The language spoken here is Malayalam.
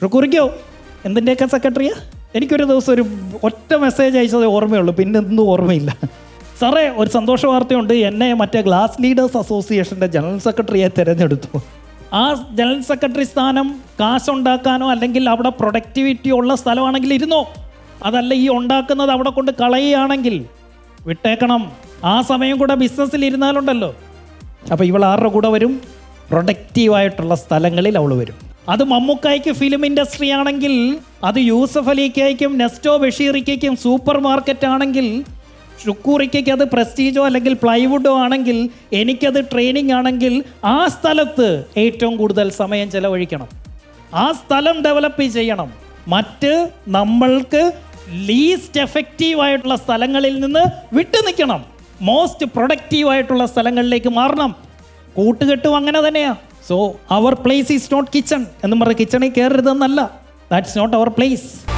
കുറിക്കോ എന്തിൻ്റെയൊക്കെ സെക്രട്ടറിയാ? എനിക്കൊരു ദിവസം ഒരു ഒറ്റ മെസ്സേജ് അയച്ചതേ ഓർമ്മയുള്ളൂ, പിന്നെ ഒന്നും ഓർമ്മയില്ല. സാറേ, ഒരു സന്തോഷ വാർത്തയുണ്ട്, എന്നെ മറ്റേ ഗ്ലാസ് ലീഡേഴ്സ് അസോസിയേഷൻ്റെ ജനറൽ സെക്രട്ടറിയെ തിരഞ്ഞെടുത്തു. ആ ജനറൽ സെക്രട്ടറി സ്ഥാനം കാശുണ്ടാക്കാനോ അല്ലെങ്കിൽ അവിടെ പ്രൊഡക്ടിവിറ്റി ഉള്ള സ്ഥലമാണെങ്കിൽ ഇരുന്നോ, അതല്ല ഈ ഉണ്ടാക്കുന്നത് അവിടെ കൊണ്ട് കളയുകയാണെങ്കിൽ വിട്ടേക്കണം. ആ സമയം കൂടെ ബിസിനസ്സിൽ ഇരുന്നാലുണ്ടല്ലോ. അപ്പോൾ ഇവൾ ആരുടെ കൂടെ വരും? പ്രൊഡക്റ്റീവായിട്ടുള്ള സ്ഥലങ്ങളിൽ അവൾ വരും. അത് മമ്മൂക്കായ്ക്ക് ഫിലിം ഇൻഡസ്ട്രി ആണെങ്കിൽ, അത് യൂസഫ് അലിക്കായ്ക്കും നെസ്റ്റോ ബഷീറിക്കും സൂപ്പർ മാർക്കറ്റ് ആണെങ്കിൽ, ഷുക്കൂറിക്ക് അത് പ്രസ്റ്റീജോ അല്ലെങ്കിൽ പ്ലൈവുഡോ ആണെങ്കിൽ, എനിക്കത് ട്രെയിനിങ് ആണെങ്കിൽ, ആ സ്ഥലത്ത് ഏറ്റവും കൂടുതൽ സമയം ചെലവഴിക്കണം. ആ സ്ഥലം ഡെവലപ്പ് ചെയ്യണം. മറ്റ് നമ്മൾക്ക് ലീസ്റ്റ് എഫക്റ്റീവായിട്ടുള്ള സ്ഥലങ്ങളിൽ നിന്ന് വിട്ടു നിൽക്കണം. മോസ്റ്റ് പ്രൊഡക്റ്റീവായിട്ടുള്ള സ്ഥലങ്ങളിലേക്ക് മാറണം. കൂട്ടുകെട്ടും അങ്ങനെ തന്നെയാണ്. So our place is not kitchen എന്നും പറഞ്ഞ് കിച്ചണിൽ കയറരുതെന്നല്ല. That's not our place.